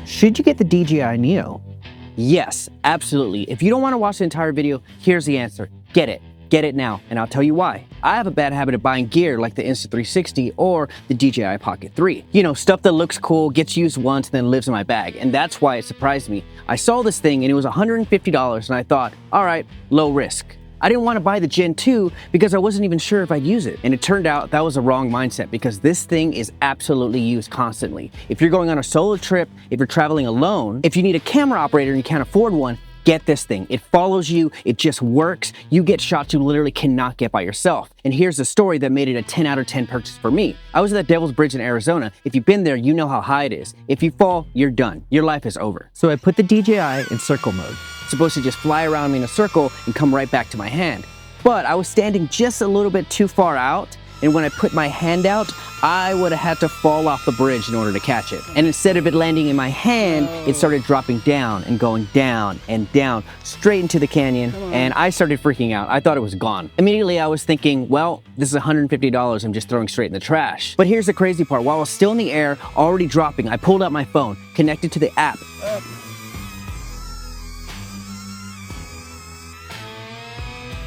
Should you get the DJI Neo? Yes, absolutely. If you don't want to watch the entire video, here's the answer. Get it. Get it now, and I'll tell you why. I have a bad habit of buying gear like the Insta360 or the DJI Pocket 3. You know, stuff that looks cool, gets used once, and then lives in my bag, and that's why it surprised me. I saw this thing and it was $150 and I thought, all right, low risk. I didn't want to buy the Gen 2 because I wasn't even sure if I'd use it. And it turned out that was a wrong mindset because this thing is absolutely used constantly. If you're going on a solo trip, if you're traveling alone, if you need a camera operator and you can't afford one, get this thing. It follows you, it just works. You get shots you literally cannot get by yourself. And here's the story that made it a 10 out of 10 purchase for me. I was at the Devil's Bridge in Arizona. If you've been there, you know how high it is. If you fall, you're done. Your life is over. So I put the DJI in circle mode. It's supposed to just fly around me in a circle and come right back to my hand. But I was standing just a little bit too far out, and when I put my hand out, I would have had to fall off the bridge in order to catch it. And instead of it landing in my hand, it started dropping down and going down and down, straight into the canyon, and I started freaking out. I thought it was gone. Immediately I was thinking, well, this is $150 I'm just throwing straight in the trash. But here's the crazy part. While I was still in the air, already dropping, I pulled out my phone, connected to the app.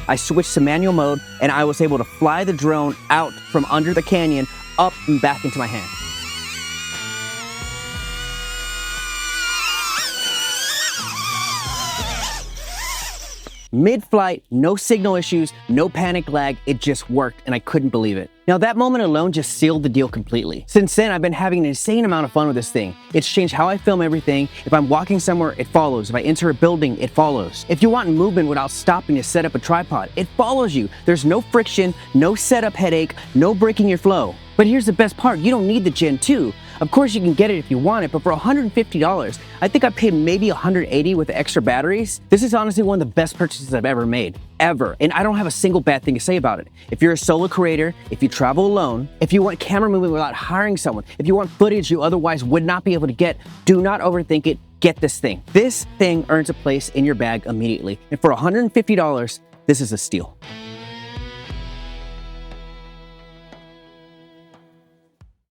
I switched to manual mode and I was able to fly the drone out from under the canyon, up and back into my hand. Mid-flight, no signal issues, no panic lag, it just worked and I couldn't believe it. Now that moment alone just sealed the deal completely. Since then, I've been having an insane amount of fun with this thing. It's changed how I film everything. If I'm walking somewhere, it follows. If I enter a building, it follows. If you want movement without stopping to set up a tripod, it follows you. There's no friction, no setup headache, no breaking your flow. But here's the best part, you don't need the Gen 2. Of course you can get it if you want it, but for $150, I think I paid maybe $180 with the extra batteries. This is honestly one of the best purchases I've ever made, ever. And I don't have a single bad thing to say about it. If you're a solo creator, if you travel alone, if you want camera movement without hiring someone, if you want footage you otherwise would not be able to get, do not overthink it, get this thing. This thing earns a place in your bag immediately. And for $150, this is a steal.